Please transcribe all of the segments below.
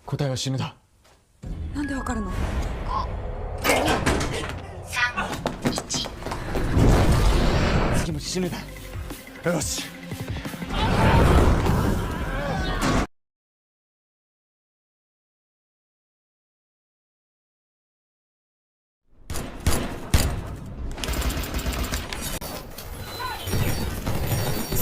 答えは死ぬだ。なんでわかるの？次も死ぬだ。よし。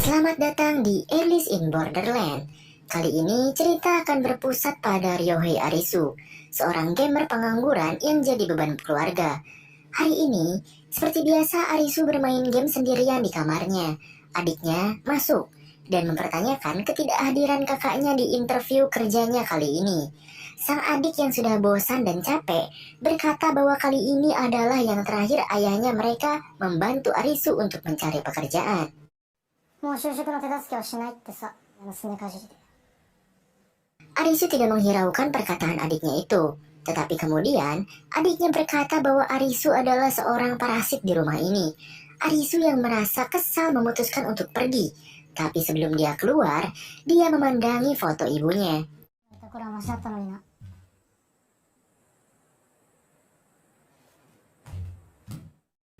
Selamat datang di Alice in Borderland. Kali ini cerita akan berpusat pada Ryohei Arisu, seorang gamer pengangguran yang jadi beban keluarga. Hari ini, seperti biasa Arisu bermain game sendirian di kamarnya. Adiknya masuk dan mempertanyakan ketidakhadiran kakaknya di interview kerjanya kali ini. Sang adik yang sudah bosan dan capek berkata bahwa kali ini adalah yang terakhir ayahnya mereka membantu Arisu untuk mencari pekerjaan. もう就職の手助けはしないってさ、すねかじりで。 Arisu tidak menghiraukan perkataan adiknya itu. Tetapi kemudian, adiknya berkata bahwa Arisu adalah seorang parasit di rumah ini. Arisu yang merasa kesal memutuskan untuk pergi. Tapi sebelum dia keluar, dia memandangi foto ibunya. これはマシだったのにな。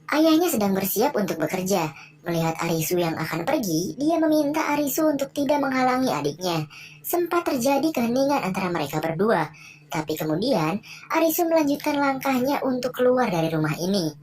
Ayahnya sedang bersiap untuk bekerja. Melihat Arisu yang akan pergi, dia meminta Arisu untuk tidak menghalangi adiknya. Sempat terjadi keheningan antara mereka berdua. Tapi kemudian, Arisu melanjutkan langkahnya untuk keluar dari rumah ini.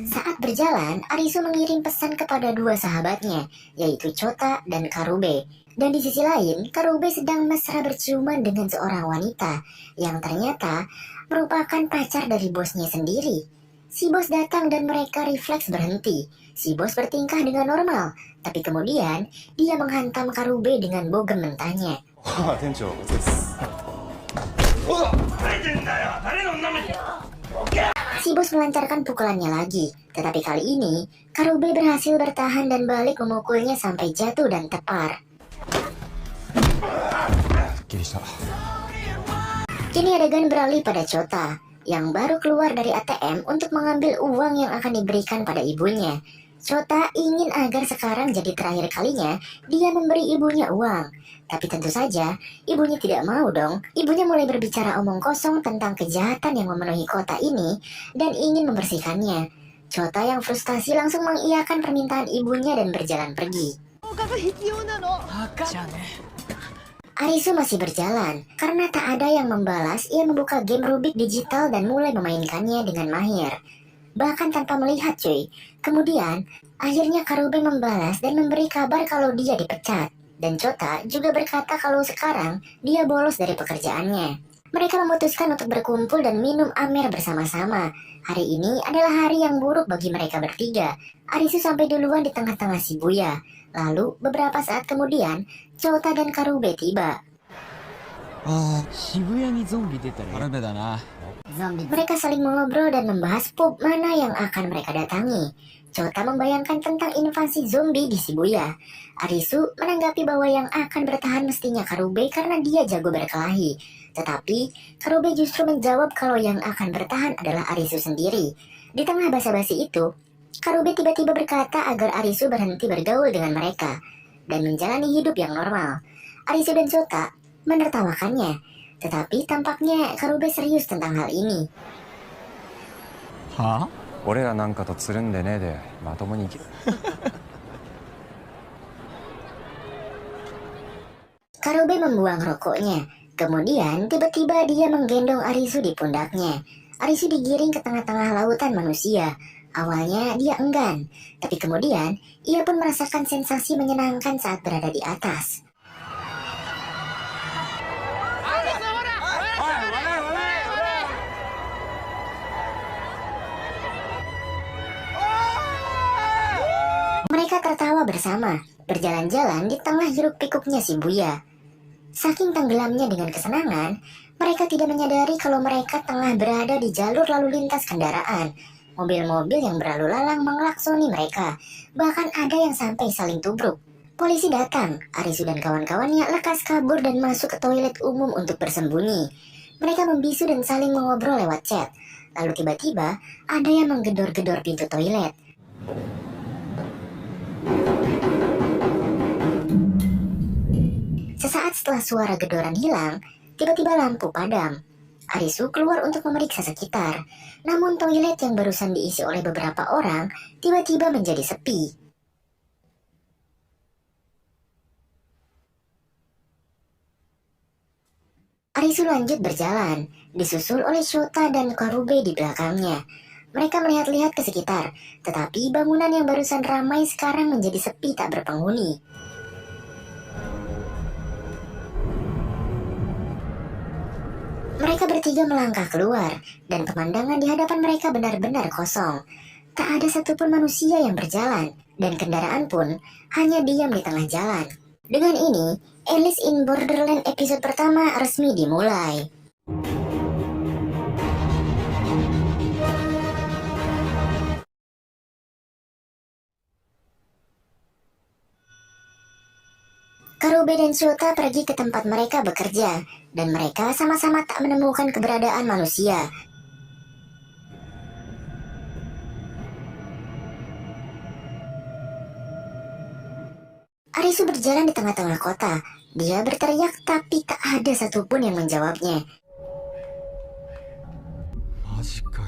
Saat berjalan, Arisu mengirim pesan kepada dua sahabatnya, yaitu Chota dan Karube. Dan di sisi lain, Karube sedang mesra berciuman dengan seorang wanita yang ternyata merupakan pacar dari bosnya sendiri. Si bos datang dan mereka refleks berhenti. Si bos bertingkah dengan normal, tapi kemudian dia menghantam Karube dengan bogem mentahnya. Si bos melancarkan pukulannya lagi, tetapi kali ini Karube berhasil bertahan dan balik memukulnya sampai jatuh dan tepar. Kini adegan beralih pada Chota yang baru keluar dari ATM untuk mengambil uang yang akan diberikan pada ibunya. Chota ingin agar sekarang jadi terakhir kalinya dia memberi ibunya uang. Tapi tentu saja, ibunya tidak mau dong. Ibunya mulai berbicara omong kosong tentang kejahatan yang memenuhi kota ini dan ingin membersihkannya. Chota yang frustasi langsung mengiyakan permintaan ibunya dan berjalan pergi. Arisu masih berjalan. Karena tak ada yang membalas, ia membuka game Rubik digital dan mulai memainkannya dengan mahir. Bahkan tanpa melihat cuy. Kemudian, akhirnya Karube membalas dan memberi kabar kalau dia dipecat. Dan Chota juga berkata kalau sekarang dia bolos dari pekerjaannya. Mereka memutuskan untuk berkumpul dan minum amer bersama-sama. Hari ini adalah hari yang buruk bagi mereka bertiga. Arisu sampai duluan di tengah-tengah Shibuya. Lalu, beberapa saat kemudian, Chota dan Karube tiba. Mereka saling mengobrol dan membahas pub mana yang akan mereka datangi. Chota membayangkan tentang invasi zombie di Shibuya. Arisu menanggapi bahwa yang akan bertahan mestinya Karube karena dia jago berkelahi. Tetapi, Karube justru menjawab kalau yang akan bertahan adalah Arisu sendiri. Di tengah basa-basi itu, Karube tiba-tiba berkata agar Arisu berhenti bergaul dengan mereka dan menjalani hidup yang normal. Arisu dan Chota menertawakannya, tetapi tampaknya Karube serius tentang hal ini. Karube membuang rokoknya. Kemudian tiba-tiba dia menggendong Arisu di pundaknya. Arisu digiring ke tengah-tengah lautan manusia. Awalnya dia enggan, tapi kemudian ia pun merasakan sensasi menyenangkan saat berada di atas. Mereka tertawa bersama, berjalan-jalan di tengah hiruk-pikuknya Shibuya. Saking tenggelamnya dengan kesenangan, mereka tidak menyadari kalau mereka tengah berada di jalur lalu lintas kendaraan. Mobil-mobil yang berlalu lalang mengelaksoni mereka. Bahkan ada yang sampai saling tubruk. Polisi datang. Arisu dan kawan-kawannya lekas kabur dan masuk ke toilet umum untuk bersembunyi. Mereka membisu dan saling mengobrol lewat chat. Lalu tiba-tiba ada yang menggedor-gedor pintu toilet. Sesaat setelah suara gedoran hilang, tiba-tiba lampu padam. Arisu keluar untuk memeriksa sekitar. Namun toilet yang barusan diisi oleh beberapa orang tiba-tiba menjadi sepi. Arisu lanjut berjalan, disusul oleh Shota dan Karube di belakangnya. Mereka melihat-lihat ke sekitar, tetapi bangunan yang barusan ramai sekarang menjadi sepi tak berpenghuni. Mereka bertiga melangkah keluar, dan pemandangan di hadapan mereka benar-benar kosong. Tak ada satupun manusia yang berjalan, dan kendaraan pun hanya diam di tengah jalan. Dengan ini, Alice in Borderland episode pertama resmi dimulai. Karube dan Shota pergi ke tempat mereka bekerja, dan mereka sama-sama tak menemukan keberadaan manusia. Arisu berjalan di tengah-tengah kota. Dia berteriak tapi tak ada satupun yang menjawabnya. マジかよ。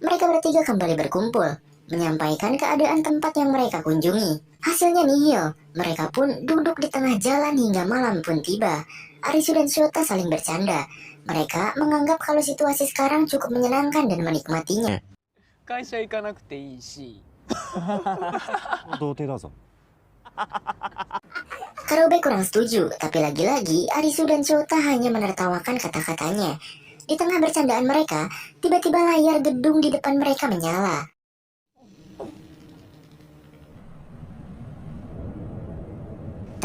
Mereka bertiga kembali berkumpul, menyampaikan keadaan tempat yang mereka kunjungi. Hasilnya nihil, mereka pun duduk di tengah jalan hingga malam pun tiba. Arisu dan Shota saling bercanda. Mereka menganggap kalau situasi sekarang cukup menyenangkan dan menikmatinya. 会社行かなくていいし 童貞だぞ。 Karube kurang setuju, tapi lagi-lagi Arisu dan Shota hanya menertawakan kata-katanya. Di tengah bercandaan mereka, tiba-tiba layar gedung di depan mereka menyala.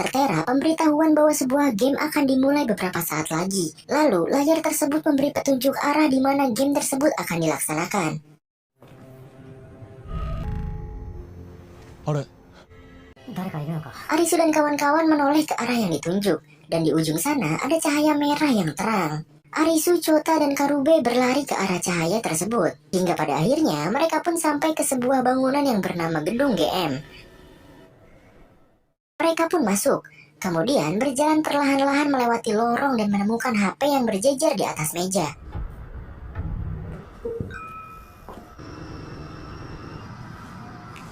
Tertera pemberitahuan bahwa sebuah game akan dimulai beberapa saat lagi. Lalu, layar tersebut memberi petunjuk arah di mana game tersebut akan dilaksanakan. あれ、 誰かいるのか。 Arisu dan kawan-kawan menoleh ke arah yang ditunjuk, dan di ujung sana ada cahaya merah yang terang. Arisu, Shota, dan Karube berlari ke arah cahaya tersebut. Hingga pada akhirnya mereka pun sampai ke sebuah bangunan yang bernama Gedung GM. Mereka pun masuk, kemudian berjalan perlahan-lahan melewati lorong dan menemukan HP yang berjejer di atas meja.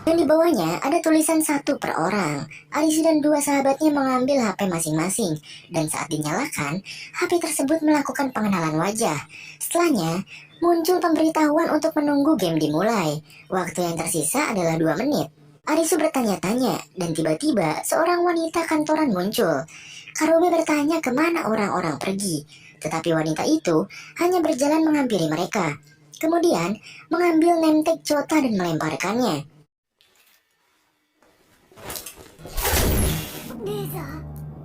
Dan di bawahnya ada tulisan 1 per orang. Arisu dan 2 sahabatnya mengambil HP masing-masing, dan saat dinyalakan, HP tersebut melakukan pengenalan wajah. Setelahnya, muncul pemberitahuan untuk menunggu game dimulai. Waktu yang tersisa adalah 2 menit. Arisu bertanya-tanya, dan tiba-tiba seorang wanita kantoran muncul. Karube bertanya kemana orang-orang pergi, tetapi wanita itu hanya berjalan menghampiri mereka. Kemudian, mengambil nemtek Shota dan melemparkannya.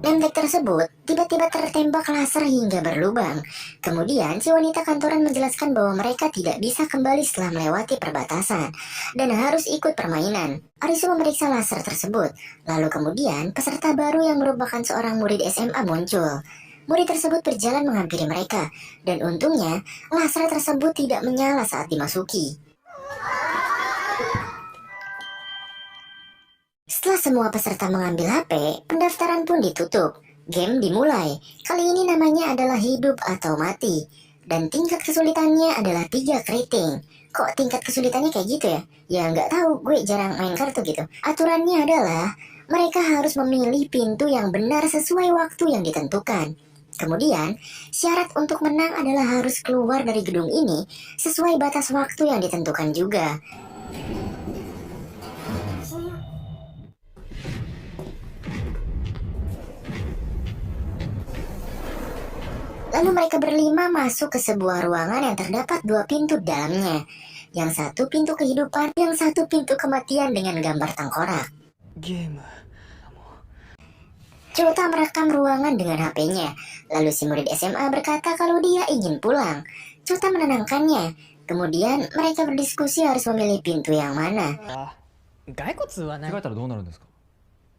Nemtek tersebut tiba-tiba tertembak laser hingga berlubang. Kemudian si wanita kantoran menjelaskan bahwa mereka tidak bisa kembali setelah melewati perbatasan dan harus ikut permainan. Arisu memeriksa laser tersebut. Lalu kemudian peserta baru yang merupakan seorang murid SMA muncul. Murid tersebut berjalan menghampiri mereka, dan untungnya laser tersebut tidak menyala saat dimasuki. Setelah semua peserta mengambil HP, pendaftaran pun ditutup. Game dimulai. Kali ini namanya adalah hidup atau mati. Dan tingkat kesulitannya adalah 3 keriting. Kok tingkat kesulitannya kayak gitu ya? Ya nggak tahu, gue jarang main kartu gitu. Aturannya adalah mereka harus memilih pintu yang benar sesuai waktu yang ditentukan. Kemudian, syarat untuk menang adalah harus keluar dari gedung ini sesuai batas waktu yang ditentukan juga. Lalu mereka berlima masuk ke sebuah ruangan yang terdapat 2 pintu dalamnya. Yang satu pintu kehidupan, yang satu pintu kematian dengan gambar tengkorak. ゲーム Shota merekam ruangan dengan HP-nya. Lalu si murid SMA berkata kalau dia ingin pulang. Shota menenangkannya. Kemudian mereka berdiskusi harus memilih pintu yang mana. 骸骨はない 着替えたらどうなるんですか？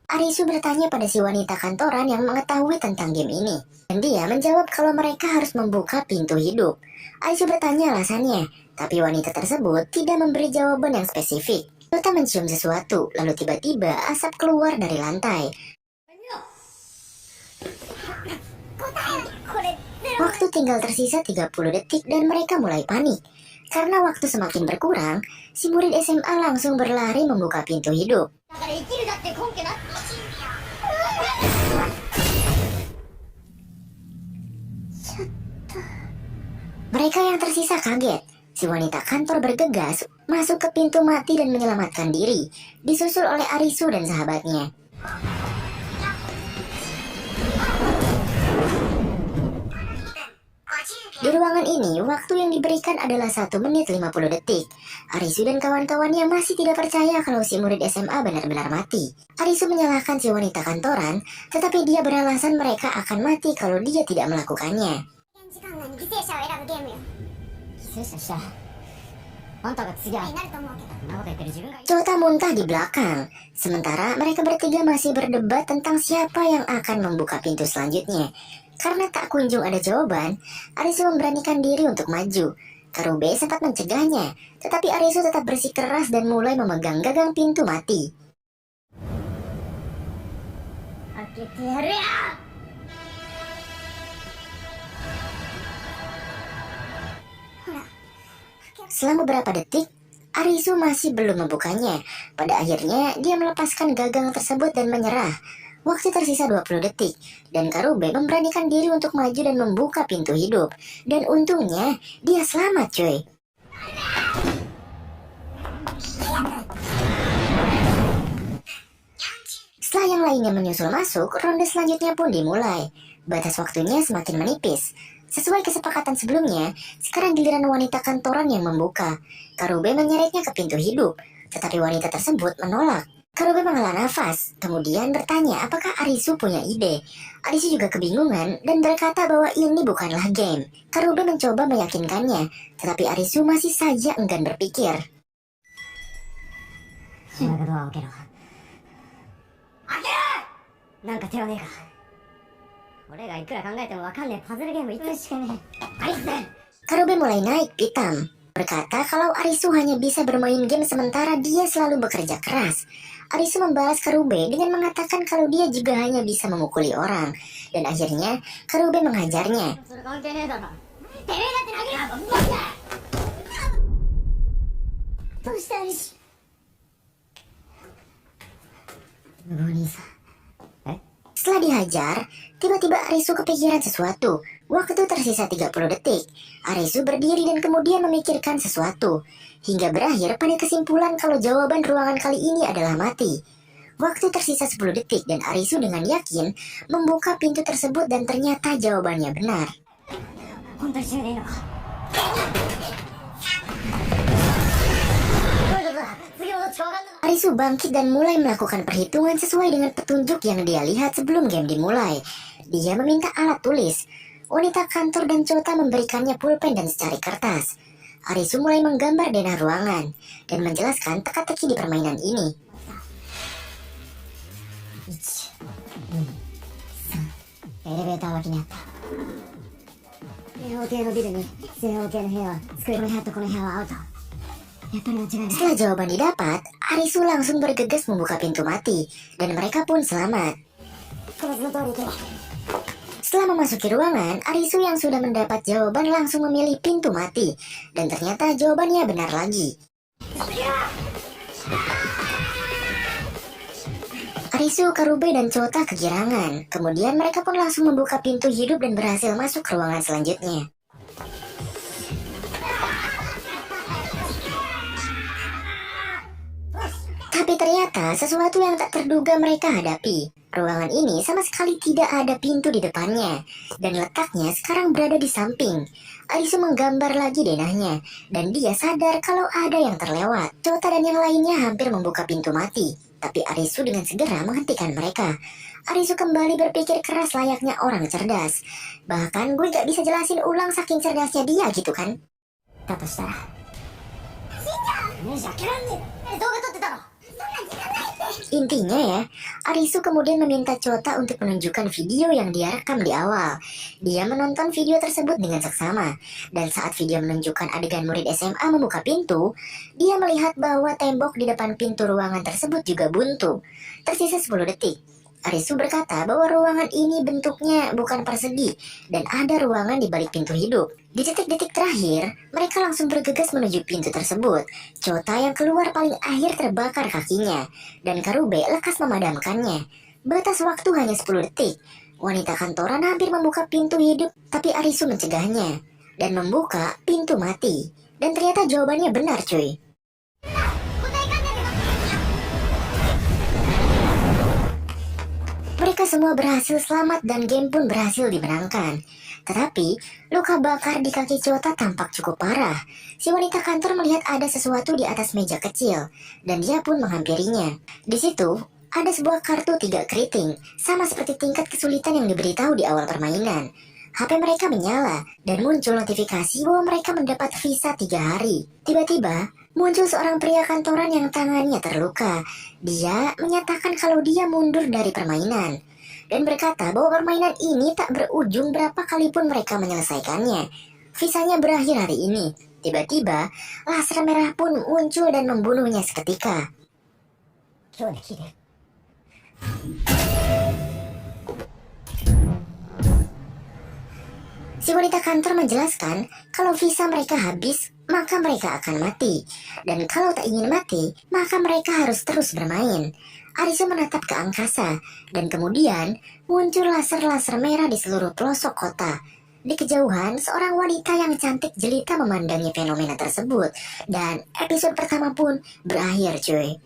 Arisu bertanya pada si wanita kantoran yang mengetahui tentang game ini. Dan dia menjawab kalau mereka harus membuka pintu hidup. Arisu bertanya alasannya, tapi wanita tersebut tidak memberi jawaban yang spesifik. Chota mencium sesuatu, lalu tiba-tiba asap keluar dari lantai. Waktu tinggal tersisa 30 detik dan mereka mulai panik. Karena waktu semakin berkurang, si murid SMA langsung berlari membuka pintu hidup. Mereka yang tersisa kaget. Si wanita kantor bergegas masuk ke pintu mati dan menyelamatkan diri, disusul oleh Arisu dan sahabatnya. Di ruangan ini, waktu yang diberikan adalah 1 menit 50 detik. Arisu dan kawan-kawannya masih tidak percaya kalau si murid SMA benar-benar mati. Arisu menyalahkan si wanita kantoran, tetapi dia beralasan mereka akan mati kalau dia tidak melakukannya. Chota muntah di belakang. Sementara mereka bertiga masih berdebat tentang siapa yang akan membuka pintu selanjutnya. Karena tak kunjung ada jawaban, Arisu memberanikan diri untuk maju. Karube sempat mencegahnya, tetapi Arisu tetap bersikeras dan mulai memegang gagang pintu mati. Selama beberapa detik, Arisu masih belum membukanya. Pada akhirnya, dia melepaskan gagang tersebut dan menyerah. Waktu tersisa 20 detik, dan Karube memberanikan diri untuk maju dan membuka pintu hidup. Dan untungnya, dia selamat cuy. Setelah yang lainnya menyusul masuk, ronde selanjutnya pun dimulai. Batas waktunya semakin menipis. Sesuai kesepakatan sebelumnya, sekarang giliran wanita kantoran yang membuka. Karube menyeretnya ke pintu hidup, tetapi wanita tersebut menolak. Karube menghela nafas, kemudian bertanya apakah Arisu punya ide. Arisu juga kebingungan dan berkata bahwa ini bukanlah game. Karube mencoba meyakinkannya, tetapi Arisu masih saja enggan berpikir. Karube mulai naik pitam, berkata kalau Arisu hanya bisa bermain game sementara dia selalu bekerja keras. Arisu membalas Karube dengan mengatakan kalau dia juga hanya bisa memukuli orang. Dan akhirnya Karube menghajarnya. Setelah dihajar, tiba-tiba Arisu kepikiran sesuatu. Waktu tersisa 30 detik. Arisu berdiri dan kemudian memikirkan sesuatu. Hingga berakhir pada kesimpulan kalau jawaban ruangan kali ini adalah mati. Waktu tersisa 10 detik dan Arisu dengan yakin membuka pintu tersebut dan ternyata jawabannya benar. Arisu bangkit dan mulai melakukan perhitungan sesuai dengan petunjuk yang dia lihat sebelum game dimulai. Dia meminta alat tulis. Wanita kantor dan Chota memberikannya pulpen dan secari kertas. Arisu mulai menggambar denah ruangan dan menjelaskan teka-teki di permainan ini. Setelah jawaban didapat, Arisu langsung bergegas membuka pintu mati dan mereka pun selamat. Setelah memasuki ruangan, Arisu yang sudah mendapat jawaban langsung memilih pintu mati. Dan ternyata jawabannya benar lagi. Arisu, Karube, dan Chota kegirangan. Kemudian mereka pun langsung membuka pintu hidup dan berhasil masuk ke ruangan selanjutnya. Tapi ternyata sesuatu yang tak terduga mereka hadapi. Ruangan ini sama sekali tidak ada pintu di depannya. Dan letaknya sekarang berada di samping. Arisu menggambar lagi denahnya. Dan dia sadar kalau ada yang terlewat. Chota dan yang lainnya hampir membuka pintu mati. Tapi Arisu dengan segera menghentikan mereka. Arisu kembali berpikir keras layaknya orang cerdas. Bahkan gue gak bisa jelasin ulang saking cerdasnya dia gitu kan. Intinya ya, Arisu kemudian meminta Chota untuk menunjukkan video yang dia rekam di awal. Dia menonton video tersebut dengan seksama, dan saat video menunjukkan adegan murid SMA membuka pintu, dia melihat bahwa tembok di depan pintu ruangan tersebut juga buntu. Tersisa 10 detik. Arisu berkata bahwa ruangan ini bentuknya bukan persegi dan ada ruangan di balik pintu hidup. Di detik-detik terakhir, mereka langsung bergegas menuju pintu tersebut. Chota yang keluar paling akhir terbakar kakinya, dan Karube lekas memadamkannya. Batas waktu hanya 10 detik. Wanita kantoran hampir membuka pintu hidup, tapi Arisu mencegahnya dan membuka pintu mati. Dan ternyata jawabannya benar, cuy. Mereka semua berhasil selamat dan game pun berhasil dimenangkan. Tetapi, luka bakar di kaki Chota tampak cukup parah. Si wanita kantor melihat ada sesuatu di atas meja kecil, dan dia pun menghampirinya. Di situ, ada sebuah kartu 3 keriting, sama seperti tingkat kesulitan yang diberitahu di awal permainan. HP mereka menyala, dan muncul notifikasi bahwa mereka mendapat visa 3 hari. Tiba-tiba, muncul seorang pria kantoran yang tangannya terluka. Dia menyatakan kalau dia mundur dari permainan dan berkata bahwa permainan ini tak berujung berapa kali pun mereka menyelesaikannya. Visanya berakhir hari ini. Tiba-tiba, laser merah pun muncul dan membunuhnya seketika. Si wanita kantor menjelaskan kalau visa mereka habis, maka mereka akan mati. Dan kalau tak ingin mati, maka mereka harus terus bermain. Arisu menatap ke angkasa, dan kemudian muncul laser-laser merah di seluruh pelosok kota. Di kejauhan, seorang wanita yang cantik jelita memandangi fenomena tersebut. Dan episode pertama pun berakhir, cuy.